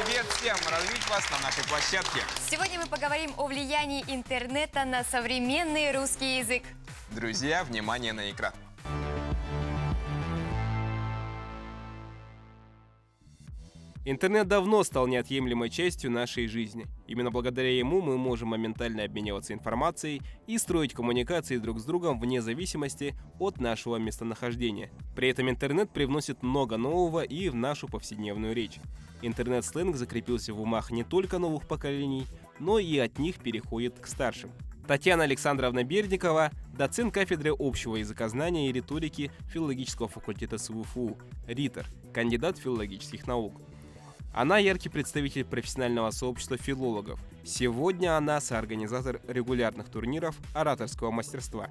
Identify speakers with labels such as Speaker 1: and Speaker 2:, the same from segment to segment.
Speaker 1: Привет всем! Рад видеть вас на нашей площадке.
Speaker 2: Сегодня мы поговорим о влиянии интернета на современный русский язык.
Speaker 1: Друзья, внимание на экран.
Speaker 3: Интернет давно стал неотъемлемой частью нашей жизни. Именно благодаря ему мы можем моментально обмениваться информацией и строить коммуникации друг с другом вне зависимости от нашего местонахождения. При этом интернет привносит много нового и в нашу повседневную речь. Интернет-сленг закрепился в умах не только новых поколений, но и от них переходит к старшим. Татьяна Александровна Бердникова – доцент кафедры общего языкознания и риторики филологического факультета СВФУ, ритор, кандидат филологических наук. Она яркий представитель профессионального сообщества филологов. Сегодня она соорганизатор регулярных турниров ораторского мастерства.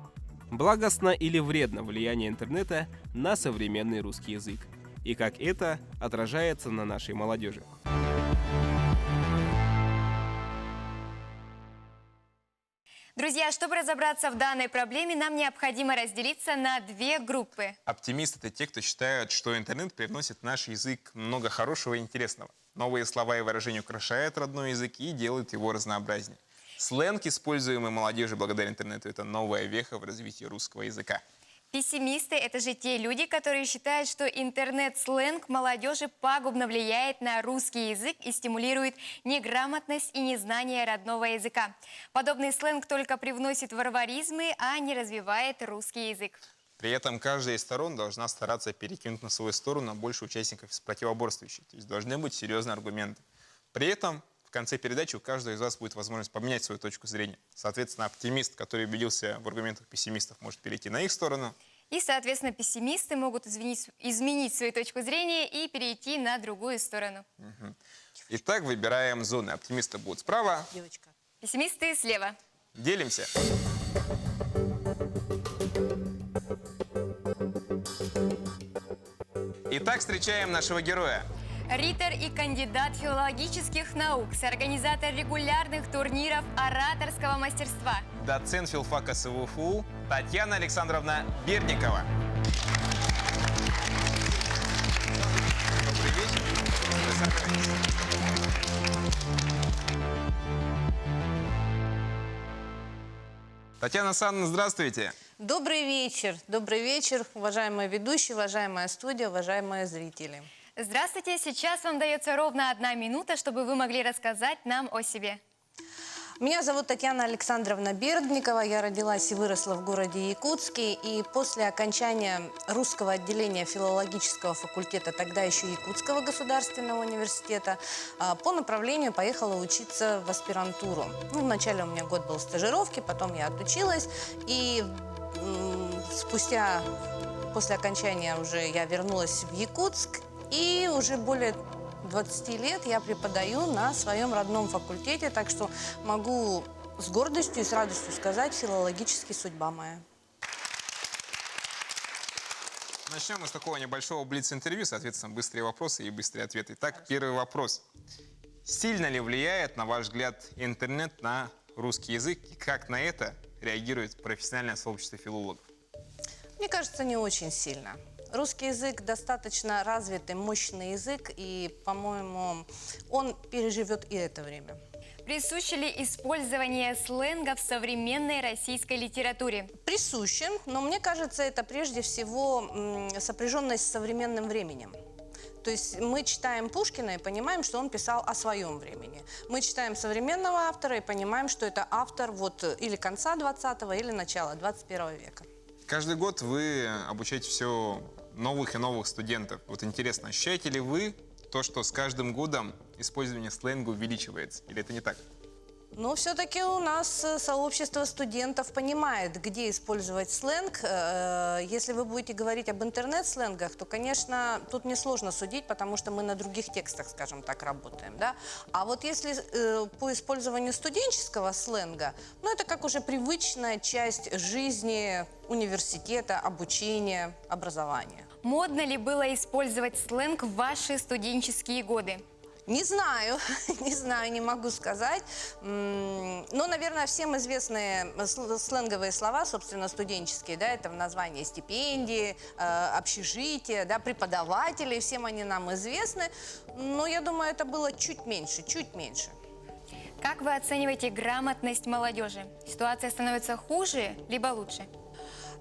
Speaker 3: Благостно или вредно влияние интернета на современный русский язык? И как это отражается на нашей молодежи?
Speaker 2: Друзья, чтобы разобраться в данной проблеме, нам необходимо разделиться на две группы.
Speaker 1: Оптимисты – это те, кто считают, что интернет привносит в наш язык много хорошего и интересного. Новые слова и выражения украшают родной язык и делают его разнообразнее. Сленг, используемый молодежью благодаря интернету, это новая веха в развитии русского языка.
Speaker 2: Пессимисты – это же те люди, которые считают, что интернет-сленг молодежи пагубно влияет на русский язык и стимулирует неграмотность и незнание родного языка. Подобный сленг только привносит варваризмы, а не развивает русский язык.
Speaker 1: При этом каждая из сторон должна стараться перекинуть на свою сторону больше участников из противоборствующих. То есть должны быть серьезные аргументы. При этом в конце передачи у каждого из вас будет возможность поменять свою точку зрения. Соответственно, оптимист, который убедился в аргументах пессимистов, может перейти на их сторону.
Speaker 2: И, соответственно, пессимисты могут изменить свою точку зрения и перейти на другую сторону.
Speaker 1: Итак, выбираем зоны. Оптимисты будут справа.
Speaker 4: Девочка.
Speaker 2: Пессимисты слева.
Speaker 1: Делимся. Итак, встречаем нашего героя.
Speaker 2: Ритор и кандидат филологических наук, соорганизатор регулярных турниров ораторского мастерства.
Speaker 1: Доцент филфака СВФУ Татьяна Александровна Бердникова. Добрый вечер. Присаживайтесь. Татьяна Александровна, здравствуйте.
Speaker 4: Добрый вечер, уважаемые ведущие, уважаемая студия, уважаемые зрители.
Speaker 2: Здравствуйте, сейчас вам дается ровно 1 минута, чтобы вы могли рассказать нам о себе.
Speaker 4: Меня зовут Татьяна Александровна Бердникова, я родилась и выросла в городе Якутске, и после окончания русского отделения филологического факультета, тогда еще Якутского государственного университета, по направлению поехала учиться в аспирантуру. Вначале у меня год был стажировки, потом я отучилась, и спустя, после окончания уже я вернулась в Якутск, и уже более 20 лет я преподаю на своем родном факультете, так что могу с гордостью и с радостью сказать, филологически судьба моя.
Speaker 1: Начнем мы с такого небольшого блиц-интервью, соответственно, быстрые вопросы и быстрые ответы. Итак, первый вопрос. Сильно ли влияет, на ваш взгляд, интернет на русский язык и как на это реагирует профессиональное сообщество филологов?
Speaker 4: Мне кажется, не очень сильно. Русский язык достаточно развитый, мощный язык, и, по-моему, он переживет и это время.
Speaker 2: Присуще ли использование сленга в современной российской литературе?
Speaker 4: Присуще, но мне кажется, это прежде всего сопряженность с современным временем. То есть мы читаем Пушкина и понимаем, что он писал о своем времени. Мы читаем современного автора и понимаем, что это автор или конца 20-го, или начала 21 века.
Speaker 1: Каждый год вы обучаете все новых и новых студентов. Вот интересно, ощущаете ли вы то, что с каждым годом использование сленга увеличивается? Или это не так?
Speaker 4: Но все-таки у нас сообщество студентов понимает, где использовать сленг. Если вы будете говорить об интернет-сленгах, то, конечно, тут несложно судить, потому что мы на других текстах, скажем так, работаем. Да? А вот если по использованию студенческого сленга, ну, это как уже привычная часть жизни университета, обучения, образования.
Speaker 2: Модно ли было использовать сленг в ваши студенческие годы?
Speaker 4: Не знаю, не могу сказать. Ну, наверное, всем известные сленговые слова, собственно, студенческие, да, это в названии стипендии, общежития, да, преподаватели, всем они нам известны. Но я думаю, это было чуть меньше, чуть меньше.
Speaker 2: Как вы оцениваете грамотность молодежи? Ситуация становится хуже, либо лучше?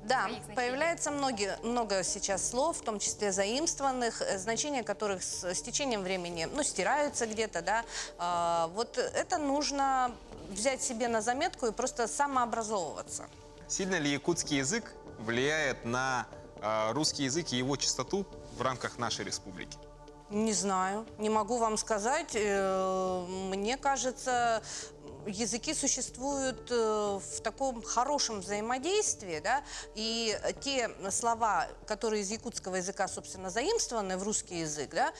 Speaker 4: Да,
Speaker 2: Своих значений.
Speaker 4: появляется много сейчас слов, в том числе заимствованных, значения которых с течением времени, ну, стираются где-то, да. Вот это нужно взять себе на заметку и просто самообразовываться.
Speaker 1: Сильно ли якутский язык влияет на русский язык и его чистоту в рамках нашей республики?
Speaker 4: Не знаю, не могу вам сказать. Мне кажется, языки существуют в таком хорошем взаимодействии, да, и те слова, которые из якутского языка, собственно, заимствованы в русский язык, да,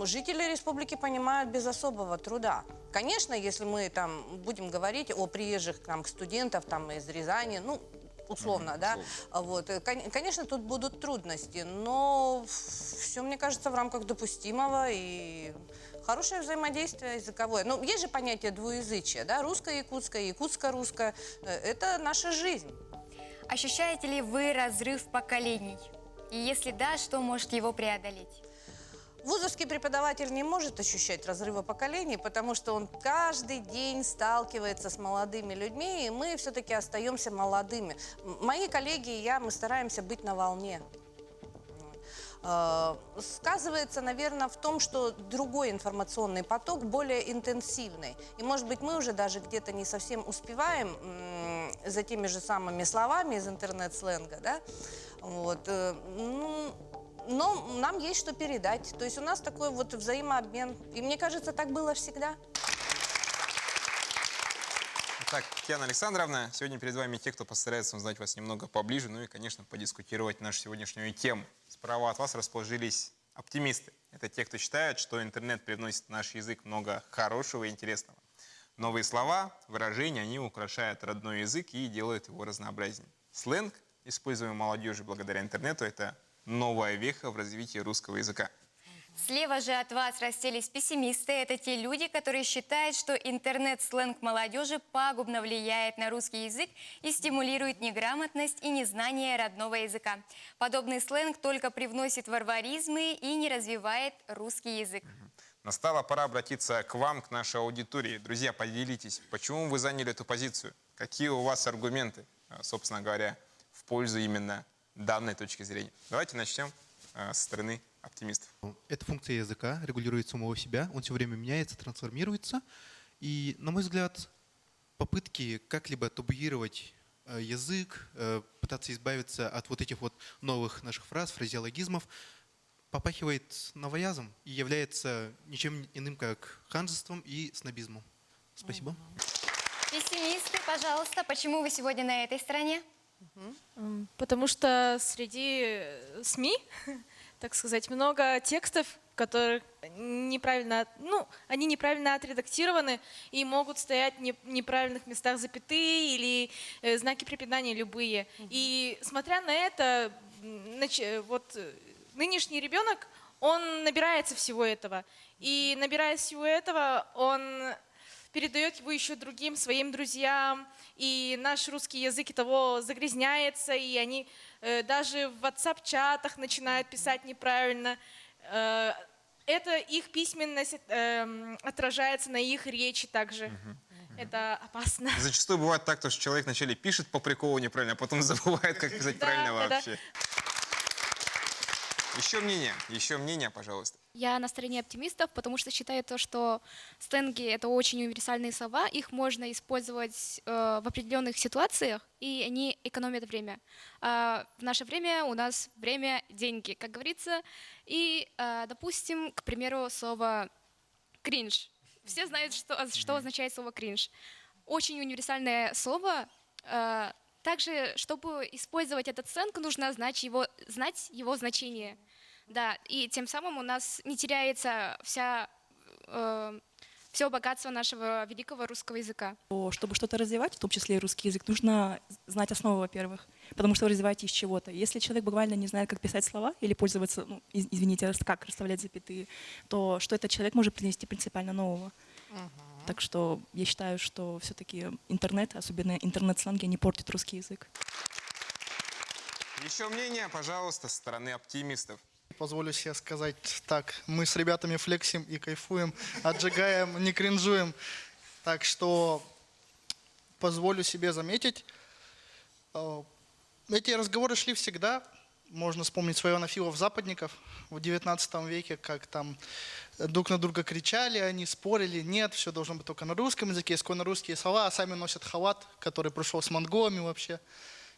Speaker 4: жители республики понимают без особого труда. Конечно, если мы там будем говорить о приезжих к нам студентов там, из Рязани, ну, условно, да, вот, конечно, тут будут трудности, но все, мне кажется, в рамках допустимого и хорошее взаимодействие языковое. Ну, есть же понятие двуязычия, да, русско-якутское, якутско-русское, это наша жизнь.
Speaker 2: Ощущаете ли вы разрыв поколений? И если да, что может его преодолеть?
Speaker 4: Вузовский преподаватель не может ощущать разрыва поколений, потому что он каждый день сталкивается с молодыми людьми, и мы все-таки остаемся молодыми. Мои коллеги и я, мы стараемся быть на волне. Сказывается, наверное, в том, что другой информационный поток более интенсивный. И, может быть, мы уже даже где-то не совсем успеваем за теми же самыми словами из интернет-сленга, да? Вот. Но нам есть что передать. То есть у нас такой вот взаимообмен. И мне кажется, так было всегда.
Speaker 1: Так, Татьяна Александровна, сегодня перед вами те, кто постарается узнать вас немного поближе, ну и, конечно, подискутировать нашу сегодняшнюю тему. Справа от вас расположились оптимисты. Это те, кто считает, что интернет привносит в наш язык много хорошего и интересного. Новые слова, выражения, они украшают родной язык и делают его разнообразнее. Сленг, используемый молодежью благодаря интернету, это новая веха в развитии русского языка.
Speaker 2: Слева же от вас расселись пессимисты. Это те люди, которые считают, что интернет-сленг молодежи пагубно влияет на русский язык и стимулирует неграмотность и незнание родного языка. Подобный сленг только привносит варваризмы и не развивает русский язык.
Speaker 1: Настала пора обратиться к вам, к нашей аудитории. Друзья, поделитесь, почему вы заняли эту позицию? Какие у вас аргументы, собственно говоря, в пользу именно данной точки зрения? Давайте начнем со стороны оптимистов.
Speaker 5: Эта функция языка регулирует самого себя, он все время меняется, трансформируется. И, на мой взгляд, попытки как-либо табуировать язык, пытаться избавиться от вот этих вот новых наших фраз, фразеологизмов, попахивает новоязом и является ничем иным, как ханжеством и снобизмом. Спасибо.
Speaker 2: Пессимисты, пожалуйста, почему вы сегодня на этой стороне?
Speaker 6: Потому что среди СМИ, так сказать, много текстов, которые неправильно, они неправильно отредактированы и могут стоять в неправильных местах запятые или знаки препинания любые. И смотря на это, вот нынешний ребенок, он набирается всего этого. И набираясь всего этого, он передает его еще другим своим друзьям, и наш русский язык и того загрязняется, и они даже в WhatsApp-чатах начинают писать неправильно. Это их письменность отражается на их речи также. Это опасно.
Speaker 1: Зачастую бывает так, что человек вначале пишет по приколу неправильно, а потом забывает, как писать правильно вообще. Еще мнение, пожалуйста.
Speaker 7: Я на стороне оптимистов, потому что считаю то, что сленги — это очень универсальные слова, их можно использовать в определенных ситуациях, и они экономят время. А в наше время у нас время — деньги, как говорится. И, допустим, к примеру, слово «кринж». Все знают, что означает слово «кринж». Очень универсальное слово. Также, чтобы использовать этот сленг, нужно знать его значение. Да, и тем самым у нас не теряется все богатство нашего великого русского языка.
Speaker 8: Чтобы что-то развивать, в том числе и русский язык, нужно знать основу, во-первых, потому что вы развиваете из чего-то. Если человек буквально не знает, как писать слова или пользоваться, как расставлять запятые, то что этот человек может принести принципиально нового? Так что я считаю, что все-таки интернет, особенно интернет-сленги, не портит русский язык.
Speaker 1: Еще мнение, пожалуйста, со стороны оптимистов.
Speaker 9: Позволю себе сказать так, мы с ребятами флексим и кайфуем, отжигаем, не кринжуем. Так что позволю себе заметить, эти разговоры шли всегда. Можно вспомнить своего нафилов-западников в 19 веке, как там друг на друга кричали, они спорили, нет, все должно быть только на русском языке, исконно русские слова, а сами носят халат, который пришел с монголами вообще.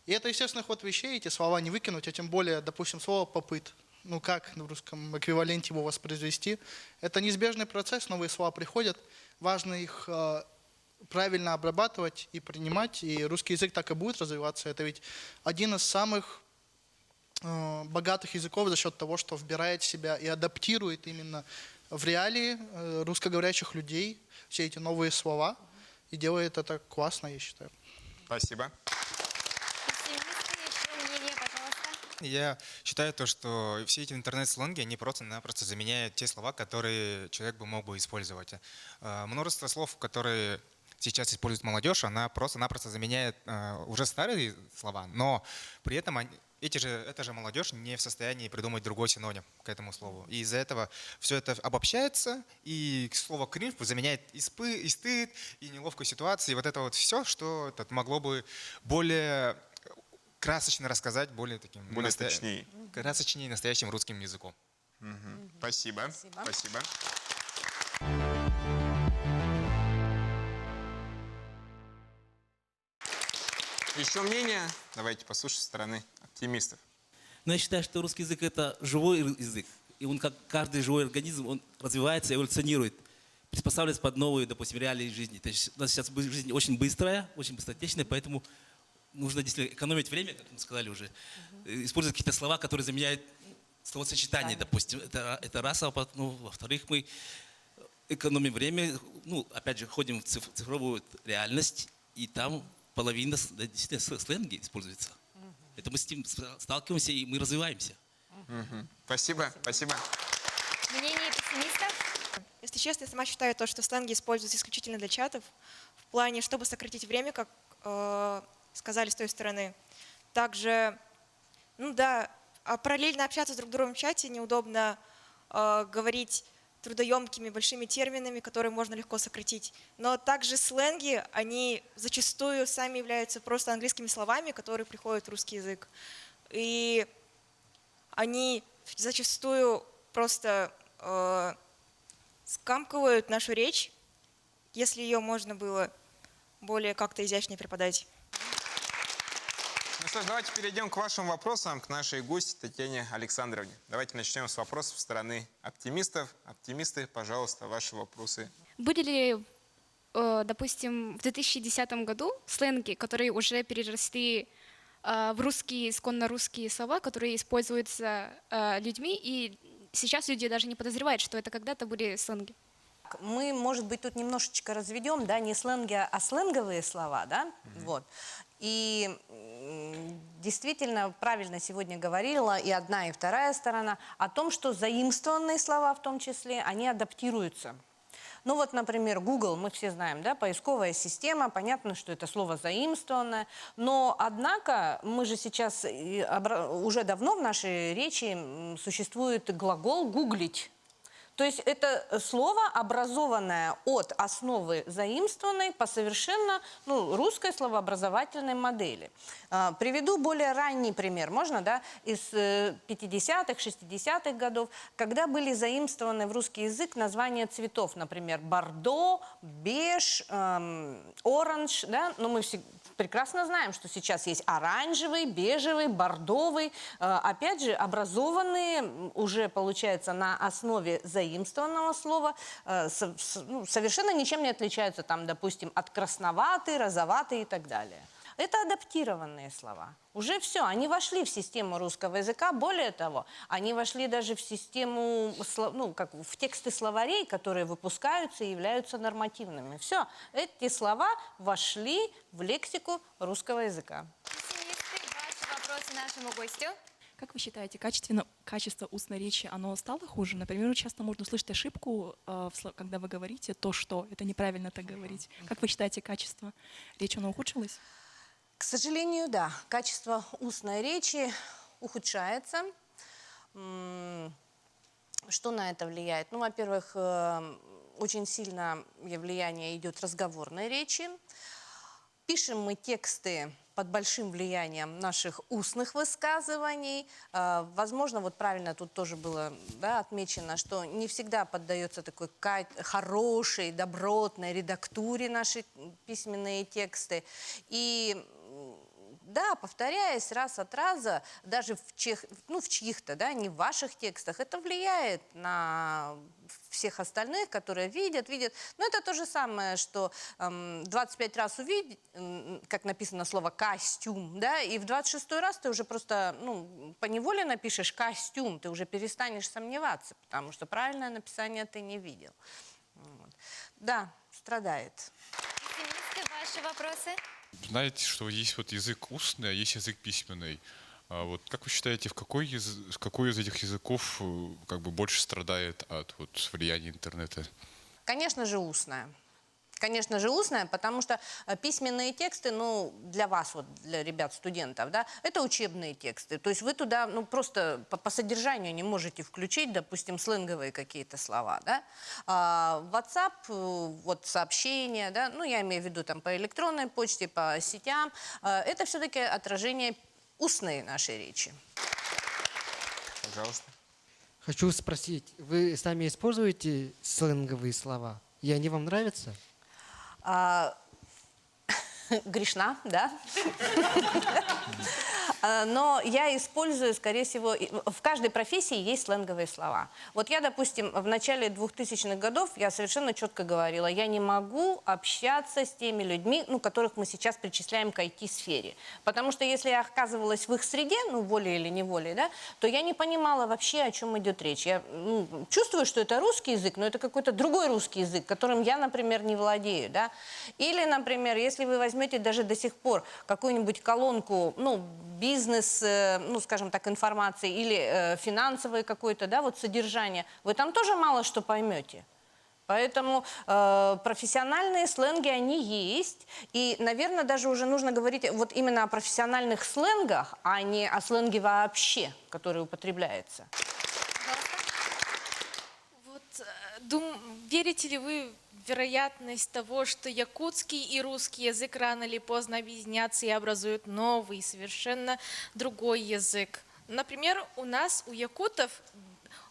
Speaker 9: И это естественный ход вещей, эти слова не выкинуть, а тем более, допустим, слово «попыт». Ну как в русском эквиваленте его воспроизвести? Это неизбежный процесс, новые слова приходят, важно их правильно обрабатывать и принимать, и русский язык так и будет развиваться. Это ведь один из самых богатых языков за счет того, что вбирает в себя и адаптирует именно в реалии русскоговорящих людей все эти новые слова, и делает это классно, я считаю.
Speaker 1: Спасибо.
Speaker 2: Пессимисты, еще мнение, пожалуйста.
Speaker 10: Я считаю то, что все эти интернет-сленги, они просто-напросто заменяют те слова, которые человек бы мог бы использовать. Множество слов, которые сейчас использует молодежь, она просто-напросто заменяет уже старые слова, но при этом эта же молодежь не в состоянии придумать другой синоним к этому слову. И из-за этого все это обобщается, и слово «кринж» заменяет и стыд, и неловкую ситуацию, и вот это вот все, что могло бы более красочно рассказать, более
Speaker 1: точнее.
Speaker 10: красочнее настоящим русским языком.
Speaker 1: Спасибо. Спасибо. Еще мнение? Давайте послушаем со стороны оптимистов.
Speaker 11: Но я считаю, что русский язык – это живой язык. И он, как каждый живой организм, он развивается, эволюционирует, приспосабливается под новые, допустим, реалии жизни. То есть у нас сейчас жизнь очень быстрая, очень быстротечная, поэтому нужно действительно экономить время, как мы сказали уже, использовать какие-то слова, которые заменяют словосочетание, допустим. Это раз, во-вторых, мы экономим время, опять же, ходим в цифровую реальность, и там половина действительно сленги используется. Это мы с этим сталкиваемся, и мы развиваемся.
Speaker 1: Спасибо. Спасибо.
Speaker 2: Мнение пессимистов?
Speaker 12: Если честно, я сама считаю то, что сленги используются исключительно для чатов, в плане, чтобы сократить время, как сказали с той стороны. Также, параллельно общаться с друг другом в чате неудобно говорить трудоемкими большими терминами, которые можно легко сократить. Но также сленги, они зачастую сами являются просто английскими словами, которые приходят в русский язык. И они зачастую просто скамкивают нашу речь, если ее можно было более как-то изящнее преподать.
Speaker 1: Ну что ж, давайте перейдем к вашим вопросам, к нашей гости Татьяне Александровне. Давайте начнем с вопросов стороны оптимистов. Оптимисты, пожалуйста, ваши вопросы.
Speaker 7: Были ли, допустим, в 2010 году сленги, которые уже переросли в русские, исконно русские слова, которые используются людьми, и сейчас люди даже не подозревают, что это когда-то были сленги?
Speaker 4: Мы, может быть, тут немножечко разведем, да, не сленги, а сленговые слова, да, вот. И действительно правильно сегодня говорила и одна, и вторая сторона о том, что заимствованные слова в том числе, они адаптируются. Ну вот, например, Google, мы все знаем, да, поисковая система, понятно, что это слово заимствованное, но, однако, мы же сейчас, уже давно в нашей речи существует глагол «гуглить». То есть это слово, образованное от основы заимствованной по совершенно русской словообразовательной модели. Приведу более ранний пример, можно, да, из 50-х, 60-х годов, когда были заимствованы в русский язык названия цветов, например, бордо, беж, оранж, да, но мы все прекрасно знаем, что сейчас есть оранжевый, бежевый, бордовый, опять же, образованные уже, получается, на основе заимствованного слова, совершенно ничем не отличаются, там, допустим, от красноватый, розоватый и так далее. Это адаптированные слова. Уже все, они вошли в систему русского языка. Более того, они вошли даже в систему, в тексты словарей, которые выпускаются и являются нормативными. Все, эти слова вошли в лексику русского языка.
Speaker 2: Пессимисты, ваши вопросы нашему гостю.
Speaker 8: Как вы считаете, качество устной речи, оно стало хуже? Например, часто можно услышать ошибку, когда вы говорите то, что это неправильно так говорить. Как вы считаете, качество речи, оно ухудшилось?
Speaker 4: К сожалению, да, качество устной речи ухудшается. Что на это влияет? Ну, во-первых, очень сильно влияние идет разговорной речи. Пишем мы тексты под большим влиянием наших устных высказываний. Возможно, вот правильно тут тоже было, да, отмечено, что не всегда поддается такой хорошей, добротной редактуре наши письменные тексты. И да, повторяясь раз от раза, даже в чьих-то, да, не в ваших текстах, это влияет на всех остальных, которые видят. Но это то же самое, что 25 раз увидеть, как написано слово «костюм», да, и в 26-й раз ты уже просто, поневоле напишешь «костюм», ты уже перестанешь сомневаться, потому что правильное написание ты не видел. Вот. Да, страдает.
Speaker 2: Экстремисты, ваши вопросы?
Speaker 13: Знаете, что есть вот язык устный, а есть язык письменный. А вот как вы считаете, какой из этих языков как бы больше страдает от влияния интернета?
Speaker 4: Конечно же, устная. Конечно же, устная, потому что письменные тексты, для вас, для ребят-студентов, да, это учебные тексты. То есть вы туда, просто по содержанию не можете включить, допустим, сленговые какие-то слова, да. WhatsApp, сообщения, да, я имею в виду там по электронной почте, по сетям, это все-таки отражение устной нашей речи.
Speaker 1: Пожалуйста.
Speaker 14: Хочу спросить, вы сами используете сленговые слова? И они вам нравятся?
Speaker 4: Грешна, да. Но я использую, скорее всего, в каждой профессии есть сленговые слова. Вот я, допустим, в начале 2000-х годов я совершенно четко говорила, я не могу общаться с теми людьми, которых мы сейчас причисляем к IT-сфере. Потому что если я оказывалась в их среде, волей или неволей, да, то я не понимала вообще, о чем идет речь. Я чувствую, что это русский язык, но это какой-то другой русский язык, которым я, например, не владею. Да? Или, например, если вы возьмете даже до сих пор какую-нибудь колонку, бизнес, скажем так, информации или финансовое какое-то, да, содержание, вы там тоже мало что поймете. Поэтому профессиональные сленги, они есть. И, наверное, даже уже нужно говорить именно о профессиональных сленгах, а не о сленге вообще, который употребляется.
Speaker 6: Верите ли вы в вероятность того, что якутский и русский язык рано или поздно объединятся и образуют новый, совершенно другой язык? Например, у якутов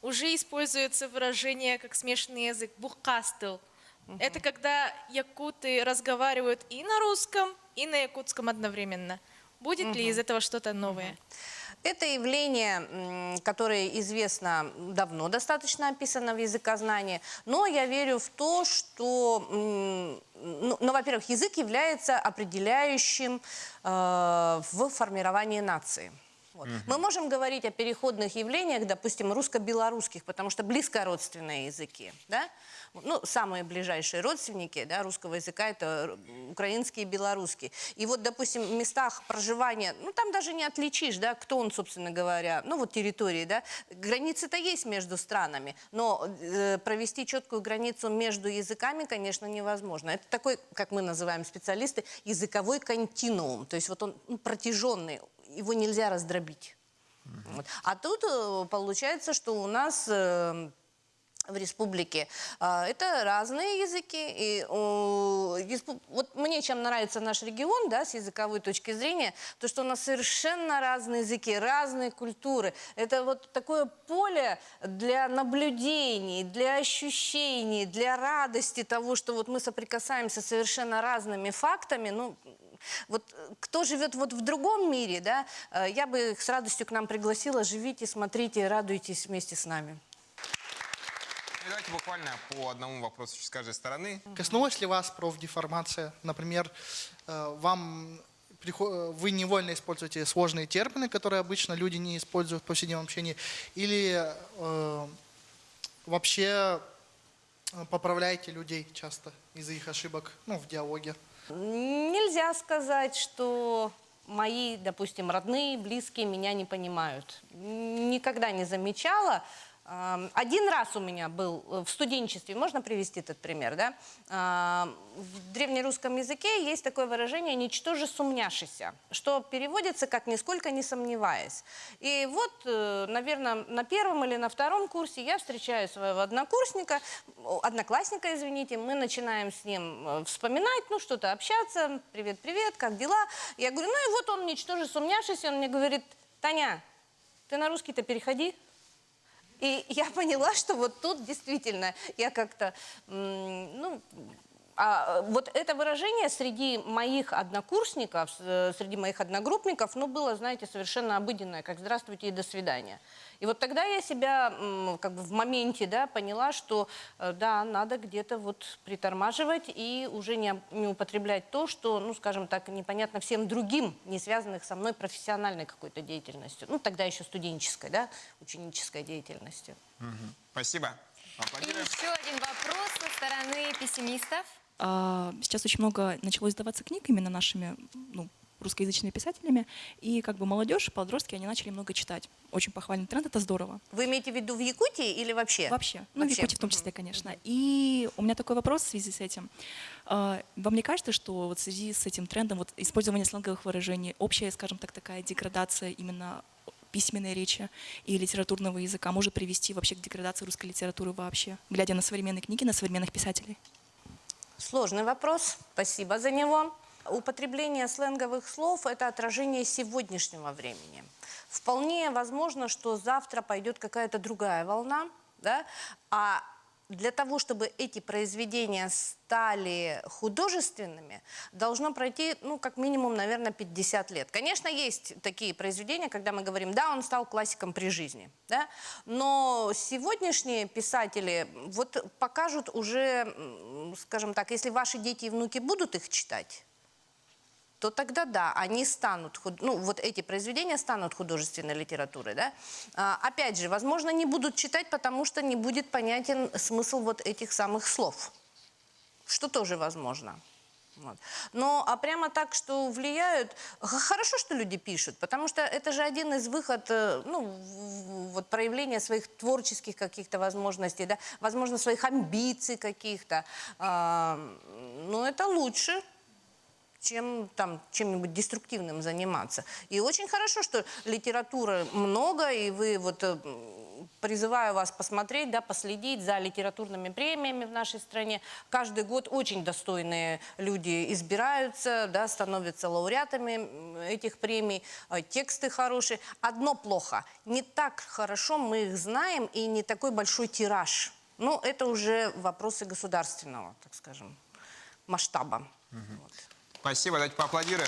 Speaker 6: уже используется выражение как смешанный язык «бухкастыл». Это когда якуты разговаривают и на русском, и на якутском одновременно. Будет ли из этого что-то новое?
Speaker 4: Это явление, которое известно давно, достаточно описано в языкознании, но я верю в то, что, во-первых, язык является определяющим в формировании нации. Мы можем говорить о переходных явлениях, допустим, русско-белорусских, потому что близко родственные языки, да? Самые ближайшие родственники, да, русского языка – это украинский и белорусский. И допустим, в местах проживания, там даже не отличишь, да, кто он, собственно говоря, территории, да, границы-то есть между странами, но провести четкую границу между языками, конечно, невозможно. Это такой, как мы называем специалисты, языковой континуум, то есть он протяженный, его нельзя раздробить. А тут получается, что у нас в республике это разные языки. И, мне чем нравится наш регион, да, с языковой точки зрения, то, что у нас совершенно разные языки, разные культуры. Это такое поле для наблюдений, для ощущений, для радости того, что мы соприкасаемся с совершенно разными фактами. Кто живет в другом мире, да, я бы их с радостью к нам пригласила. Живите, смотрите, радуйтесь вместе с нами.
Speaker 1: Давайте буквально по одному вопросу с каждой стороны.
Speaker 9: Коснулась ли вас профдеформация? Например, вы невольно используете сложные термины, которые обычно люди не используют в повседневном общении, или вообще поправляете людей часто из-за их ошибок в диалоге?
Speaker 4: Нельзя сказать, что мои, допустим, родные, близкие меня не понимают. Никогда не замечала. Один раз у меня был в студенчестве, можно привести этот пример, да? В древнерусском языке есть такое выражение «ничтоже сумняшися», что переводится как «нисколько не сомневаясь». И вот, наверное, на первом или на втором курсе я встречаю своего одноклассника, извините, мы начинаем с ним вспоминать, ну, что-то общаться, привет-привет, как дела? Я говорю, ну и вот он «ничтоже сумняшися», он мне говорит, Таня, ты на русский-то переходи. И я поняла, что вот тут действительно я как-то, вот это выражение среди моих однокурсников, среди моих одногруппников, ну, было, знаете, совершенно обыденное, как «здравствуйте» и «до свидания». И вот тогда я себя как бы в моменте, да, поняла, что, да, надо где-то вот притормаживать и уже не употреблять то, что, ну, скажем так, непонятно всем другим, не связанных со мной профессиональной какой-то деятельностью. Ну, тогда еще студенческой, да, ученической деятельностью.
Speaker 1: Спасибо.
Speaker 2: И еще один вопрос со стороны пессимистов.
Speaker 8: Сейчас очень много началось издаваться книг именно нашими, ну, русскоязычными писателями, и как бы молодежь, подростки, они начали много читать. Очень похвальный тренд, это здорово.
Speaker 4: Вы имеете в виду в Якутии или вообще?
Speaker 8: Вообще. Ну, в Якутии в том числе, конечно. И у меня такой вопрос в связи с этим. Вам не кажется, что вот в связи с этим трендом вот, использование сленговых выражений, общая, скажем так, такая деградация именно письменной речи и литературного языка может привести вообще к деградации русской литературы вообще, глядя на современные книги, на современных писателей?
Speaker 4: Сложный вопрос. Спасибо за него. Употребление сленговых слов – это отражение сегодняшнего времени. Вполне возможно, что завтра пойдет какая-то другая волна, да? А для того, чтобы эти произведения стали художественными, должно пройти, ну, как минимум, наверное, 50 лет. Конечно, есть такие произведения, когда мы говорим, да, он стал классиком при жизни, да? Но сегодняшние писатели вот покажут уже, скажем так, если ваши дети и внуки будут их читать, то тогда да, они станут, ну, вот эти произведения станут художественной литературой, да. Опять же, возможно, не будут читать, потому что не будет понятен смысл вот этих самых слов, что тоже возможно. Вот. Но прямо так, что влияют, хорошо, что люди пишут, потому что это же один из выходов, ну, вот проявления своих творческих каких-то возможностей, да, возможно, своих амбиций каких-то, но это лучше, чем там чем-нибудь деструктивным заниматься. И очень хорошо, что литературы много, и вы вот призываю вас посмотреть, да, последить за литературными премиями в нашей стране. Каждый год очень достойные люди избираются, да, становятся лауреатами этих премий, тексты хорошие. Одно плохо, не так хорошо мы их знаем и не такой большой тираж. Ну, это уже вопросы государственного, так скажем, масштаба. Вот.
Speaker 1: Спасибо, давайте поаплодируем.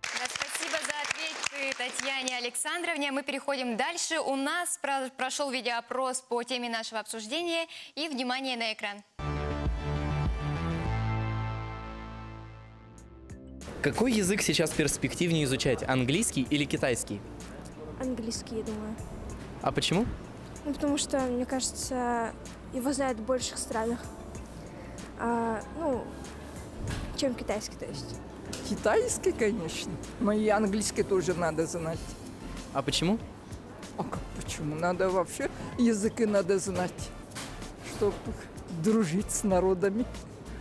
Speaker 2: Спасибо за ответы Татьяне Александровне. Мы переходим дальше. У нас прошел видеоопрос по теме нашего обсуждения. И внимание на экран.
Speaker 15: Какой язык сейчас перспективнее изучать, английский или китайский?
Speaker 16: Английский, я думаю.
Speaker 15: А почему?
Speaker 16: Ну, потому что, мне кажется, его знают в больших странах, ну, чем китайский, то есть.
Speaker 17: Китайский, конечно, но и английский тоже надо знать.
Speaker 15: А почему?
Speaker 17: А как почему? Надо вообще языки надо знать, чтобы дружить с народами,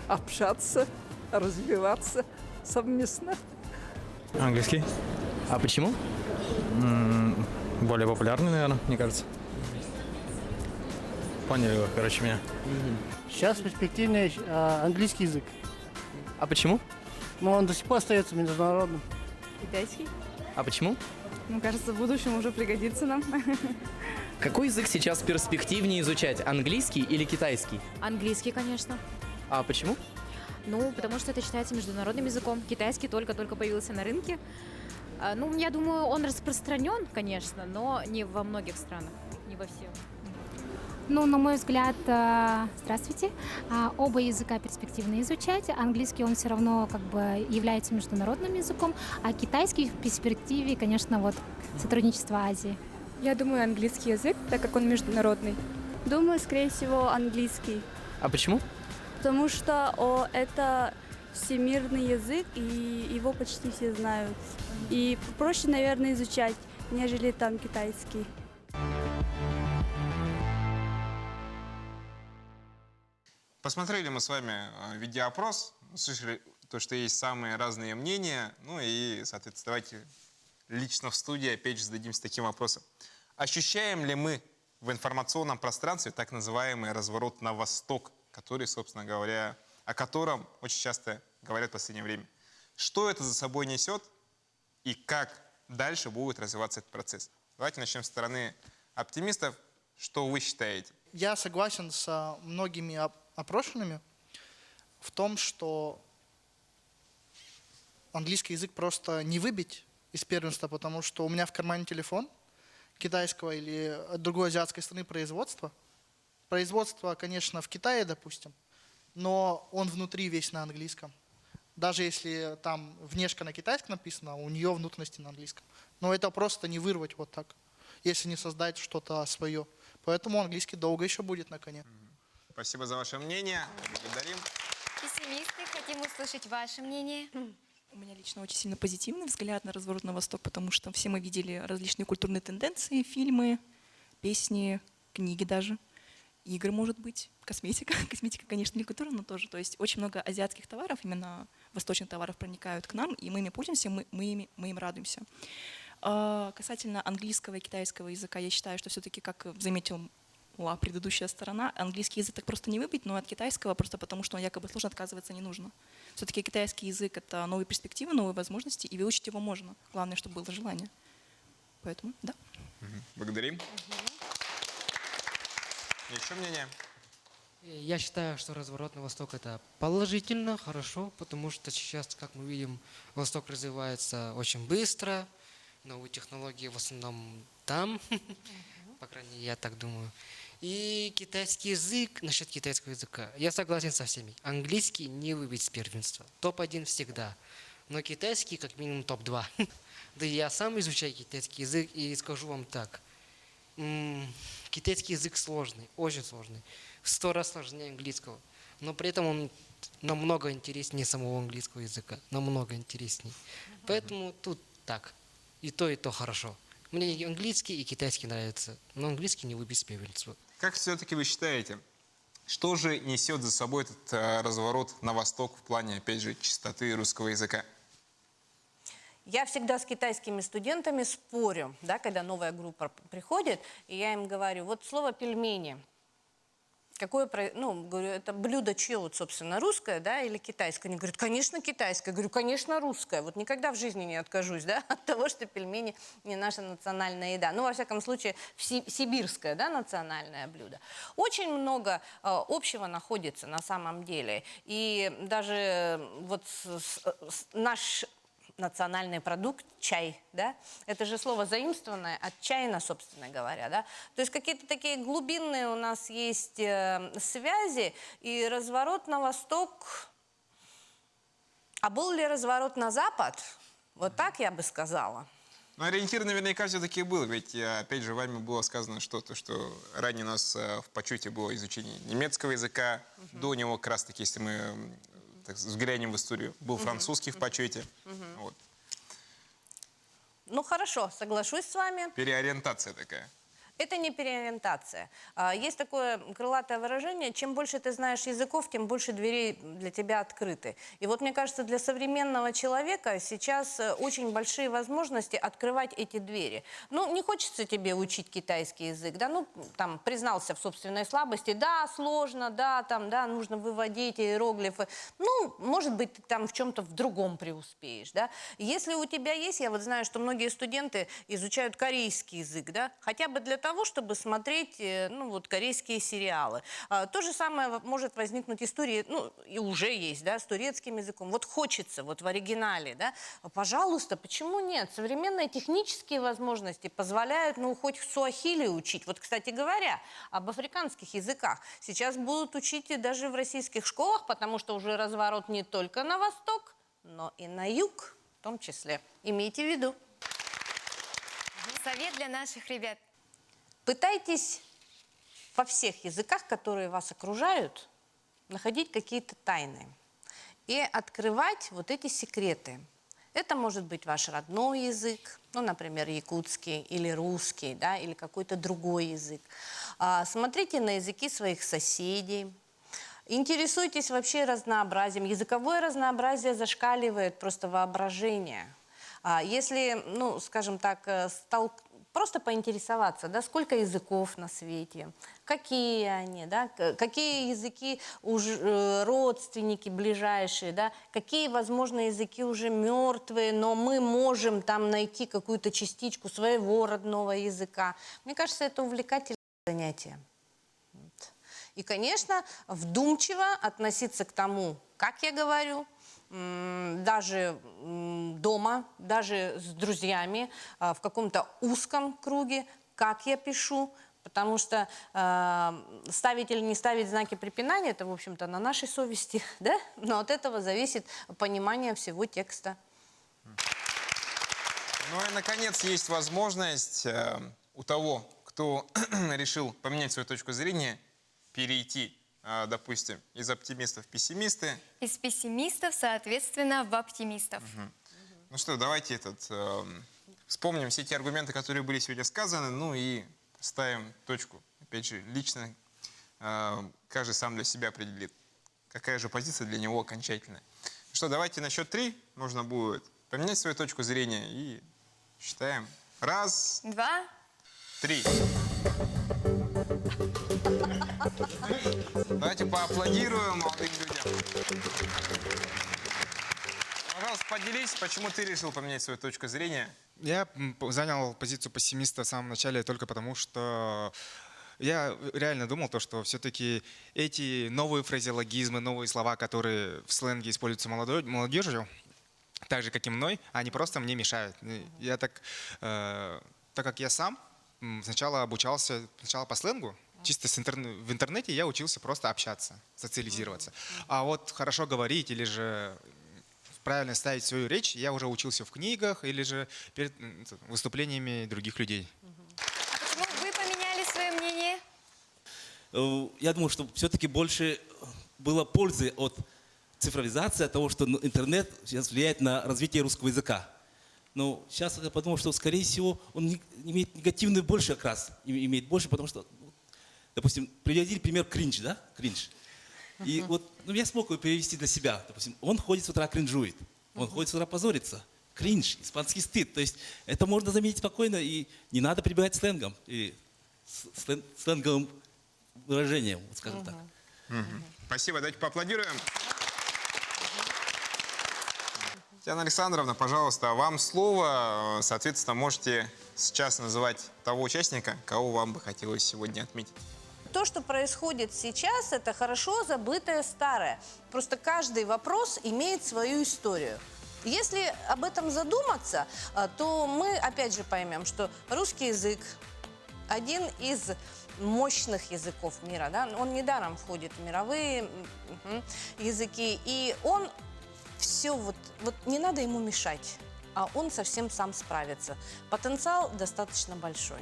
Speaker 17: общаться, развиваться совместно.
Speaker 18: Английский.
Speaker 15: А почему?
Speaker 18: Более популярный, наверное, мне кажется. Поняли вы, короче, меня.
Speaker 19: Сейчас перспективный английский язык.
Speaker 15: А почему?
Speaker 19: Но он до сих пор остается международным.
Speaker 20: Китайский.
Speaker 15: А почему?
Speaker 20: Мне кажется, в будущем уже пригодится нам.
Speaker 15: Какой язык сейчас перспективнее изучать, английский или китайский?
Speaker 21: Английский, конечно.
Speaker 15: А почему?
Speaker 21: Ну, потому что это считается международным языком. Китайский только-только появился на рынке. Ну, я думаю, он распространен, конечно, но не во многих странах, не во всех.
Speaker 22: Ну, на мой взгляд, здравствуйте, оба языка перспективно изучать. Английский, он все равно как бы является международным языком, а китайский в перспективе, конечно, вот сотрудничество Азии.
Speaker 20: Я думаю, английский язык, так как он международный.
Speaker 23: Думаю, скорее всего, английский.
Speaker 15: А почему?
Speaker 20: потому что это всемирный язык, и его почти все знают. И проще, наверное, изучать, нежели там китайский.
Speaker 1: Посмотрели мы с вами видеоопрос, услышали то, что есть самые разные мнения. Ну и, соответственно, давайте лично в студии опять же зададимся таким вопросом. Ощущаем ли мы в информационном пространстве так называемый разворот на восток, который, собственно говоря, о котором очень часто говорят в последнее время? Что это за собой несет и как дальше будет развиваться этот процесс? Давайте начнем с стороны оптимистов. Что вы считаете?
Speaker 9: Я согласен с многими опрошенными в том, что английский язык просто не выбить из первенства, потому что у меня в кармане телефон китайского или другой азиатской страны производства. Производство, конечно, в Китае, допустим, но он внутри весь на английском. Даже если там внешка на китайском написано, у нее внутренности на английском. Но это просто не вырвать вот так, если не создать что-то свое. Поэтому английский долго еще будет на коне.
Speaker 1: Спасибо за ваше мнение. Благодарим.
Speaker 2: Пессимисты, хотим услышать ваше мнение.
Speaker 8: У меня лично очень сильно позитивный взгляд на разворот на восток, потому что все мы видели различные культурные тенденции, фильмы, песни, книги даже, игры, может быть, косметика. Косметика, конечно, не культура, но тоже. То есть очень много азиатских товаров, именно восточных товаров проникают к нам, и мы ими пользуемся, мы им радуемся. Касательно английского и китайского языка, я считаю, что все-таки, как заметила предыдущая сторона, английский язык так просто не выбить, но от китайского просто потому, что он якобы сложно, отказываться не нужно. Все-таки китайский язык — это новые перспективы, новые возможности, и выучить его можно. Главное, чтобы было желание. Поэтому, да.
Speaker 1: Благодарим. Еще мнение?
Speaker 14: Я считаю, что разворот на восток — это положительно, хорошо, потому что сейчас, как мы видим, восток развивается очень быстро, новые технологии в основном там, по крайней мере, я так думаю. И китайский язык, насчет китайского языка, я согласен со всеми. Английский не выбить с первенства. Топ-1 всегда. Но китайский как минимум топ-2. Да и я сам изучаю китайский язык и скажу вам так. Китайский язык сложный, очень сложный. В 100 раз сложнее английского. Но при этом он намного интереснее самого английского языка. Намного интереснее. Поэтому тут так. И то хорошо. Мне и английский, и китайский нравятся. Но английский не выбить с первенства.
Speaker 1: Как все-таки вы считаете, что же несет за собой этот разворот на восток в плане, опять же, чистоты русского языка?
Speaker 4: Я всегда с китайскими студентами спорю, да, когда новая группа приходит, и я им говорю, вот слово «пельмени». Какое, говорю, это блюдо чье, вот, собственно, русское, да, или китайское? Они говорят, конечно, китайское. Я говорю, конечно, русское. Вот никогда в жизни не откажусь, да, от того, что пельмени не наша национальная еда. Ну, во всяком случае, сибирское, да, национальное блюдо. Очень много общего находится на самом деле. И даже вот наш национальный продукт, чай, да, это же слово заимствованное от чайна, собственно говоря, да, то есть какие-то такие глубинные у нас есть связи, и разворот на восток, а был ли разворот на запад, вот так я бы сказала.
Speaker 1: Но ориентир наверняка все-таки был, ведь, опять же, вами было сказано что-то, что ранее у нас в почете было изучение немецкого языка, до него как раз-таки, если мы так взглянем в историю, был французский в почете. Вот.
Speaker 4: Ну хорошо, соглашусь с вами.
Speaker 1: Переориентация такая.
Speaker 4: Это не переориентация. Есть такое крылатое выражение, чем больше ты знаешь языков, тем больше дверей для тебя открыты. И вот мне кажется, для современного человека сейчас очень большие возможности открывать эти двери. Ну, не хочется тебе учить китайский язык, да, ну, там, признался в собственной слабости, да, сложно, да, там, да, нужно выводить иероглифы. Ну, может быть, ты там в чем-то в другом преуспеешь, да. Если у тебя есть, я вот знаю, что многие студенты изучают корейский язык, да, хотя бы для того, чтобы смотреть, ну, вот, корейские сериалы. То же самое может возникнуть история, ну, и уже есть, да, с турецким языком. Вот хочется, вот в оригинале, да, пожалуйста, почему нет? Современные технические возможности позволяют, ну, хоть суахили учить. Вот, кстати говоря, об африканских языках сейчас будут учить и даже в российских школах, потому что уже разворот не только на восток, но и на юг в том числе. Имейте в виду.
Speaker 2: Совет для наших ребят.
Speaker 4: Пытайтесь во всех языках, которые вас окружают, находить какие-то тайны и открывать вот эти секреты. Это может быть ваш родной язык, ну, например, якутский или русский, да, или какой-то другой язык. Смотрите на языки своих соседей. Интересуйтесь вообще разнообразием. Языковое разнообразие зашкаливает просто воображение. Если, ну, скажем так, просто поинтересоваться, да, сколько языков на свете, какие они, да, какие языки уже родственники ближайшие, да, какие, возможно, языки уже мертвые, но мы можем там найти какую-то частичку своего родного языка. Мне кажется, это увлекательное занятие. И, конечно, вдумчиво относиться к тому, как я говорю, даже дома, даже с друзьями, в каком-то узком круге, как я пишу, потому что ставить или не ставить знаки препинания, это, в общем-то, на нашей совести, да? Но от этого зависит понимание всего текста.
Speaker 1: Ну и, наконец, есть возможность у того, кто решил поменять свою точку зрения, перейти, допустим, из оптимистов в пессимисты.
Speaker 2: Из пессимистов, соответственно, в оптимистов.
Speaker 1: Ну что, давайте вспомним все те аргументы, которые были сегодня сказаны, ну и ставим точку. Опять же, лично каждый сам для себя определит, какая же позиция для него окончательная. Что, давайте на счет 3 можно будет поменять свою точку зрения и считаем. 1,
Speaker 2: 2,
Speaker 1: 3. Давайте поаплодируем молодым людям. Пожалуйста, поделись, почему ты решил поменять свою точку зрения?
Speaker 10: Я занял позицию пессимиста в самом начале только потому, что я реально думал, что все-таки эти новые фразеологизмы, новые слова, которые в сленге используются молодежью, так же, как и мной, они просто мне мешают. Я так как я сам сначала обучался по сленгу, чисто в интернете я учился просто общаться, социализироваться. А вот хорошо говорить или же правильно ставить свою речь я уже учился в книгах или же перед выступлениями других людей.
Speaker 2: А почему вы поменяли свое мнение?
Speaker 11: Я думаю, что все-таки больше было пользы от цифровизации, от того, что интернет сейчас влияет на развитие русского языка. Но сейчас я подумал, что, скорее всего, он имеет негативный больше окрас. Имеет больше, потому что, допустим, приводили пример кринж, да? Кринж. И вот я смог его перевести для себя. Допустим, он ходит с утра кринжует, он ходит с утра позорится. Кринж, испанский стыд. То есть это можно заметить спокойно, и не надо прибегать к сленгам, и сленговым выражением, вот скажем так.
Speaker 1: Спасибо, давайте поаплодируем. Татьяна Александровна, пожалуйста, вам слово. Соответственно, можете сейчас называть того участника, кого вам бы хотелось сегодня отметить.
Speaker 4: То, что происходит сейчас, это хорошо забытое старое. Просто каждый вопрос имеет свою историю. Если об этом задуматься, то мы опять же поймем, что русский язык один из мощных языков мира, да? Он недаром входит в мировые языки, и он все, вот не надо ему мешать, а он совсем сам справится. Потенциал достаточно большой.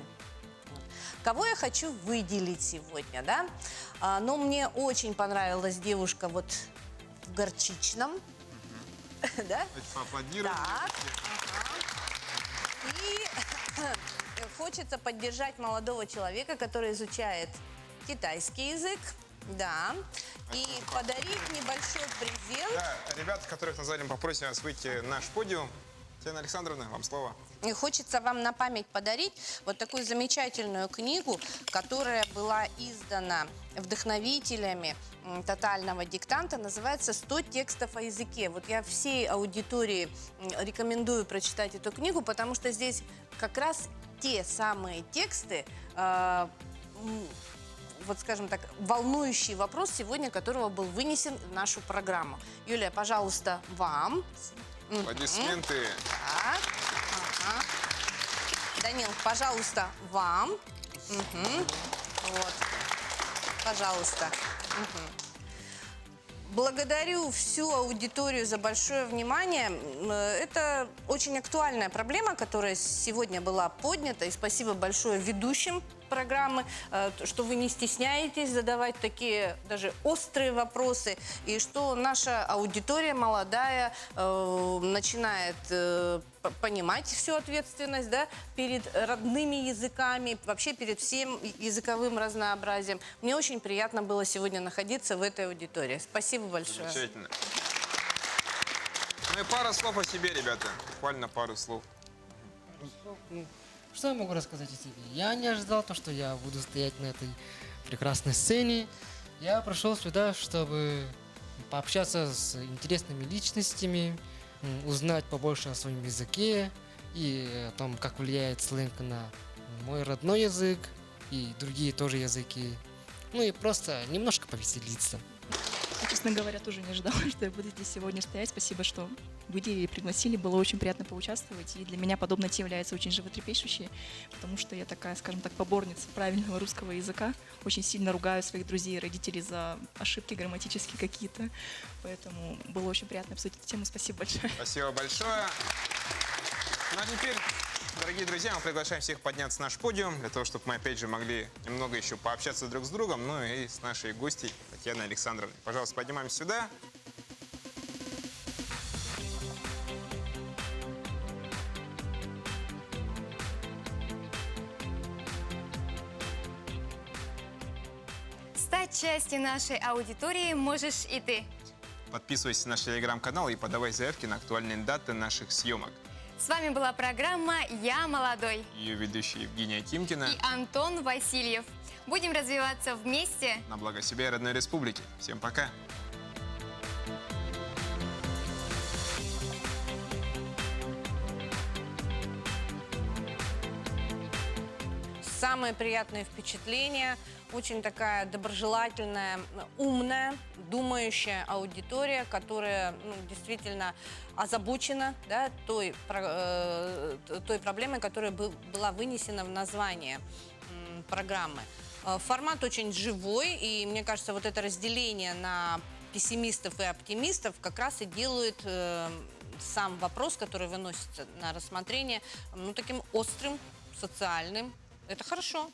Speaker 4: Кого я хочу выделить сегодня, да? Но мне очень понравилась девушка вот в горчичном. Да?
Speaker 1: Давайте поаплодируем.
Speaker 4: Так. И хочется поддержать молодого человека, который изучает китайский язык. Да. И подарить небольшой презент.
Speaker 1: Да, ребята, которых назвали, попросим вас выйти на наш подиум. Татьяна Александровна, вам слово.
Speaker 4: И хочется вам на память подарить вот такую замечательную книгу, которая была издана вдохновителями тотального диктанта. Называется «100 текстов о языке». Вот я всей аудитории рекомендую прочитать эту книгу, потому что здесь как раз те самые тексты, вот скажем так, волнующий вопрос сегодня, которого был вынесен в нашу программу. Юлия, пожалуйста, вам.
Speaker 1: Аплодисменты.
Speaker 4: Так. Ага. Данил, пожалуйста, вам. Вот. Пожалуйста. Благодарю всю аудиторию за большое внимание. Это очень актуальная проблема, которая сегодня была поднята. И спасибо большое ведущим программы, что вы не стесняетесь задавать такие даже острые вопросы, и что наша аудитория молодая начинает понимать всю ответственность, да, перед родными языками, вообще перед всем языковым разнообразием. Мне очень приятно было сегодня находиться в этой аудитории. Спасибо большое.
Speaker 1: Замечательно. Ну и пару слов о себе, ребята. Буквально пару слов.
Speaker 14: Что я могу рассказать о себе? Я не ожидал то, что я буду стоять на этой прекрасной сцене. Я пришел сюда, чтобы пообщаться с интересными личностями, узнать побольше о своем языке и о том, как влияет сленг на мой родной язык и другие тоже языки. Ну и просто немножко повеселиться.
Speaker 8: Честно говоря, тоже не ожидала, что я буду здесь сегодня стоять. Спасибо, что выделили и пригласили. Было очень приятно поучаствовать. И для меня подобная тема является очень животрепещущей, потому что я такая, скажем так, поборница правильного русского языка. Очень сильно ругаю своих друзей и родителей за ошибки грамматические какие-то. Поэтому было очень приятно обсудить эту тему. Спасибо большое.
Speaker 1: Спасибо большое. Ну а теперь, дорогие друзья, мы приглашаем всех подняться на наш подиум, для того, чтобы мы опять же могли немного еще пообщаться друг с другом, ну и с нашей гостьей Татьяной Александровной. Пожалуйста, поднимаемся сюда.
Speaker 2: Стать частью нашей аудитории можешь и ты.
Speaker 1: Подписывайся на наш телеграм-канал и подавай заявки на актуальные даты наших съемок.
Speaker 2: С вами была программа «Я молодой»
Speaker 1: Ее ведущие Евгения Тимкина.
Speaker 2: и Антон Васильев. Будем развиваться вместе.
Speaker 1: На благо себя и родной республики. Всем пока.
Speaker 4: Самые приятные впечатления. Очень такая доброжелательная, умная, думающая аудитория, которая действительно озабочена, да, той проблемой, которая была вынесена в название программы. Формат очень живой, и мне кажется, вот это разделение на пессимистов и оптимистов как раз и делает сам вопрос, который выносится на рассмотрение, таким острым, социальным. Это хорошо.